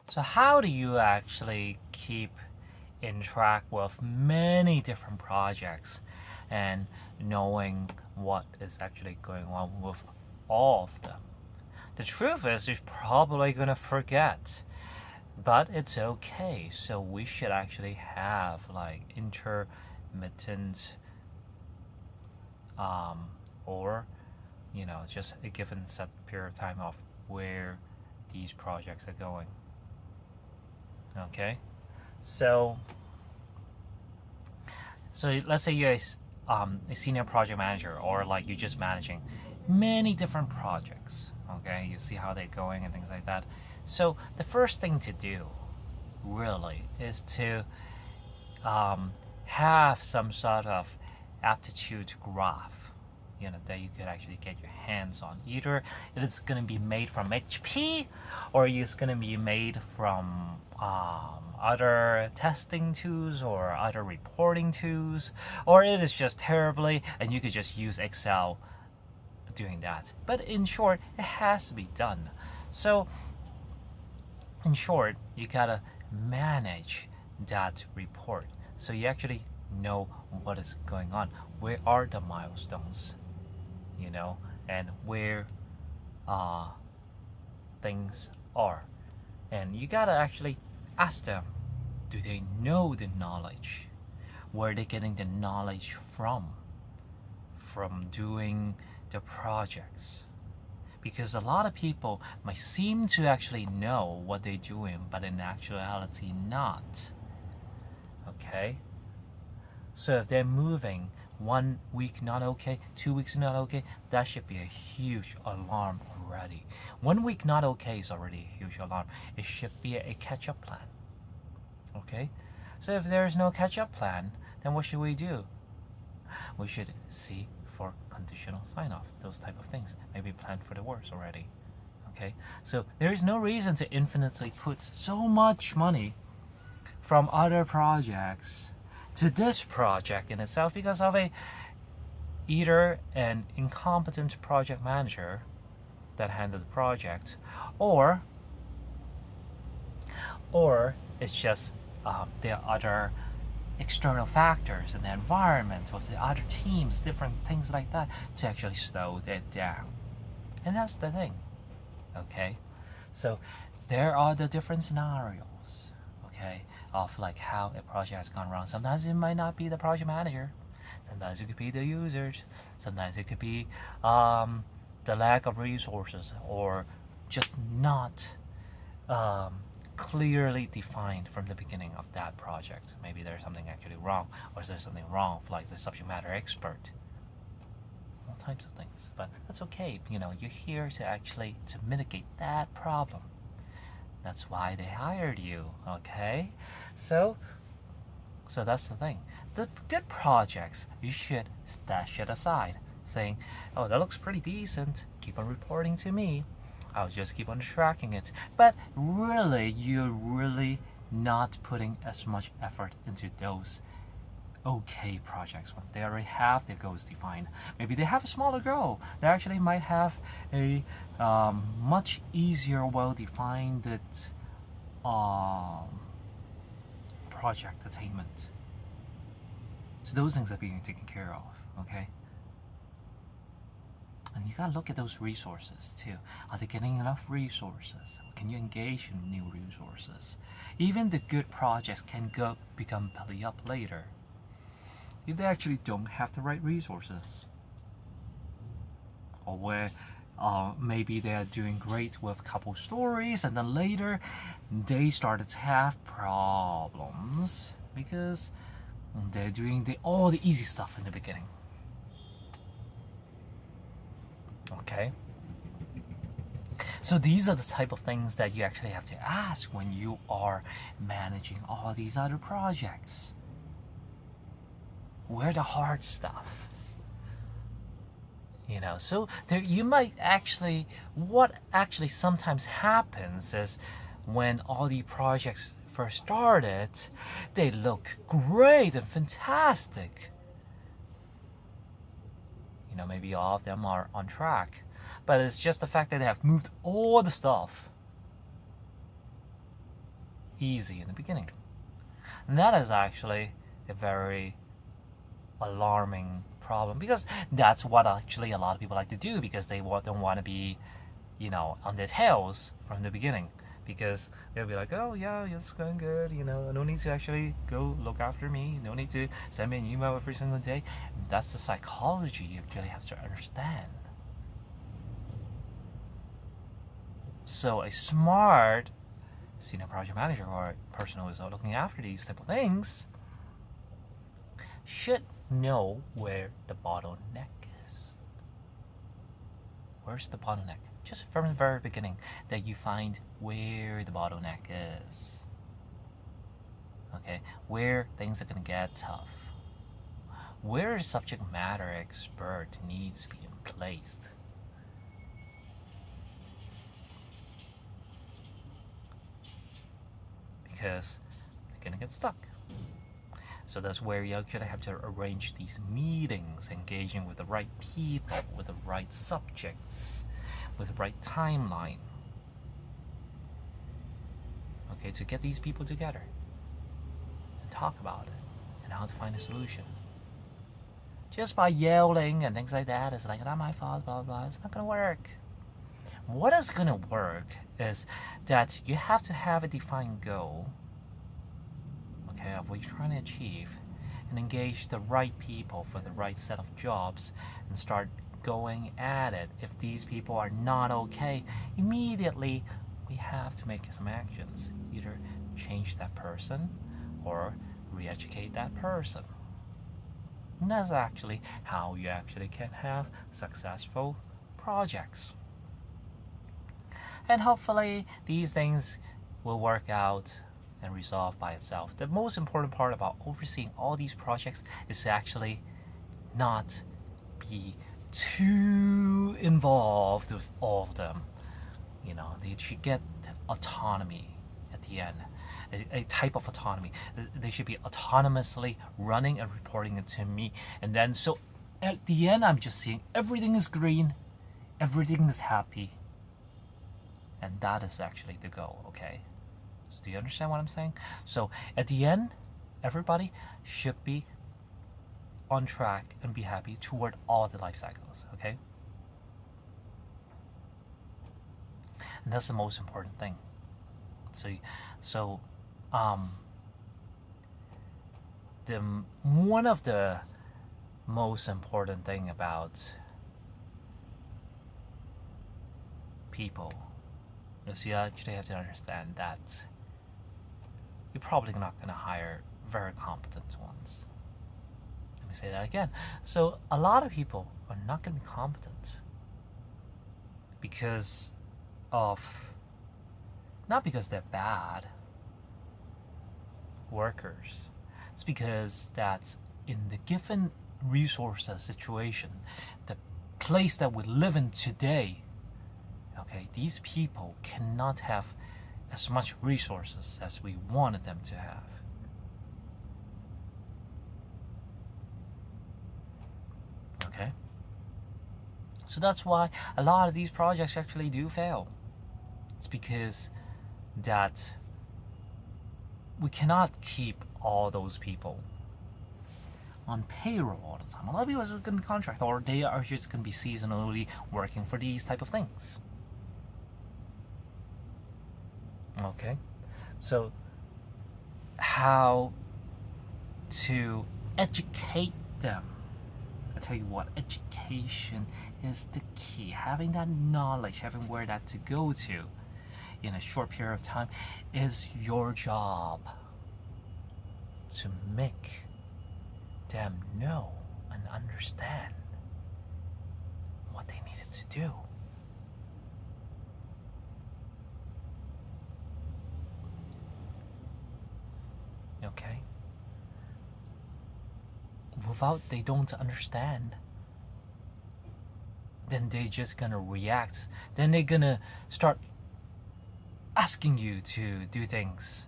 So how do you actually keep in track with many different projects and knowing what is actually going on with all of them? The truth is, you're probably going to forget, but it's okay. So we should actually have like intermittent um, or just a given set period of time of where these projects are going. Okay, so let's say you're a senior project manager, or like you're just managing many different projects. Okay, you see how they're going and things like that. So the first thing to do really is to have some sort of aptitude graph that you could actually get your hands on. Either it's going to be made from HP, or it's going to be made from other testing tools or other reporting tools, or it is just terribly and you could just use Excel doing that. But in short, it has to be done. So in short, you gotta manage that report so you actually know what is going on, where are the milestones, and where things are. And you gotta actually ask them, do they know the knowledge? Where are they getting the knowledge from doing the projects? Because a lot of people might seem to actually know what they're doing, but in actuality not. Okay, so if they're moving 1 week not okay, 2 weeks not okay, that should be a huge alarm already. 1 week not okay is already a huge alarm. It should be a catch-up plan. Okay, so if there is no catch-up plan, then what should we do? We should see for conditional sign-off, those type of things. Maybe plan for the worst already. Okay, so there is no reason to infinitely put so much money from other projects to this project in itself because of either an incompetent project manager that handled the project, or it's just there are other external factors in the environment with the other teams, different things like that, to actually slow it down. And that's the thing. Okay, so there are the different scenarios, okay, of like how a project has gone wrong. Sometimes it might not be the project manager, sometimes it could be the users, sometimes it could be the lack of resources, or just not clearly defined from the beginning of that project. Maybe there's something actually wrong, or there's something wrong with like the subject matter expert. All types of things, but that's okay. You're here to actually to mitigate that problem. That's why they hired you. Okay, so that's the thing. The good projects, you should stash it aside, saying, oh, that looks pretty decent, keep on reporting to me, I'll just keep on tracking it. But really, you're really not putting as much effort into those okay projects when they already have their goals defined. Maybe they have a smaller goal. They actually might have a much easier, well-defined project attainment. So those things are being taken care of. Okay. And you gotta look at those resources too. Are they getting enough resources? Can you engage in new resources? Even the good projects can become belly up later if they actually don't have the right resources, or where maybe they're doing great with a couple stories and then later they started to have problems because they're doing all the easy stuff in the beginning. Okay, so these are the type of things that you actually have to ask when you are managing all these other projects. Where the hard stuff, so there you might actually, what actually sometimes happens is when all the projects first started, they look great and fantastic. Maybe all of them are on track, but it's just the fact that they have moved all the stuff easy in the beginning. And that is actually a very alarming problem, because that's what actually a lot of people like to do, because they don't want to be, on their tails from the beginning, because they'll be like, oh yeah, it's going good, no need to actually go look after me, no need to send me an email every single day. That's the psychology you actually have to understand. So a smart senior project manager or person who is looking after these type of things should know where the bottleneck is. Where's the bottleneck? Just from the very beginning, that you find where the bottleneck is. Okay, where things are going to get tough. Where a subject matter expert needs to be placed. Because they're going to get stuck. So that's where you actually have to arrange these meetings, engaging with the right people, with the right subjects, with the right timeline. Okay, to get these people together and talk about it and how to find a solution. Just by yelling and things like that, it's like, not my fault, blah, blah, blah. It's not going to work. What is going to work is that you have to have a defined goal, okay, of what you're trying to achieve, and engage the right people for the right set of jobs and start going at it. If these people are not okay, immediately we have to make some actions. Either change that person or re-educate that person. And that's actually how you actually can have successful projects. And hopefully these things will work out and resolve by itself. The most important part about overseeing all these projects is to actually not be too involved with all of them. They should get autonomy at the end, a type of autonomy. They should be autonomously running and reporting it to me. And then, so at the end, I'm just seeing everything is green, everything is happy. And that is actually the goal, okay? So do you understand what I'm saying? So at the end, everybody should be on track and be happy toward all the life cycles, okay? And that's the most important thing. So one of the most important thing about people is you actually have to understand that you're probably not going to hire very competent ones. Let me say that again. So a lot of people are not going to be competent because of, not because they're bad workers. It's because that in the given resources situation, the place that we live in today, okay, these people cannot have as much resources as we wanted them to have. Okay? So that's why a lot of these projects actually do fail. It's because that we cannot keep all those people on payroll all the time. A lot of people are going to contract, or they are just going to be seasonally working for these type of things. Okay, so how to educate them? I tell you what, education is the key. Having that knowledge, having where that to go to in a short period of time is your job, to make them know and understand what they needed to do. Okay? Without they don't understand, then they're just gonna react. Then they're gonna start asking you to do things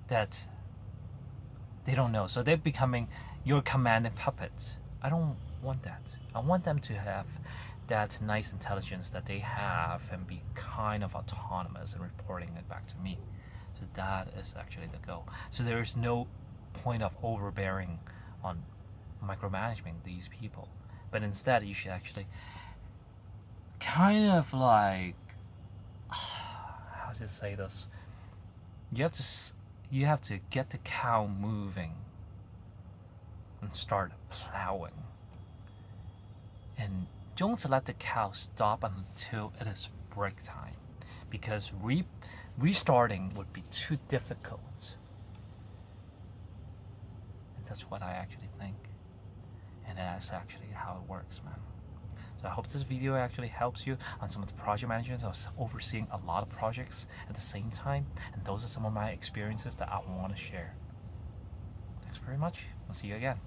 that they don't know. So they're becoming your commanding puppets. I don't want that. I want them to have that nice intelligence that they have and be kind of autonomous and reporting it back to me. So that is actually the goal. So there is no point of overbearing on micromanaging these people, but instead you should actually kind of like, how to say this, you have to get the cow moving and start plowing, and don't let the cow stop until it is break time, because restarting would be too difficult. And that's what I actually think, and that's actually how it works, man. So I hope this video actually helps you on some of the project management. I was overseeing a lot of projects at the same time, and those are some of my experiences that I want to share. Thanks very much. I'll see you again.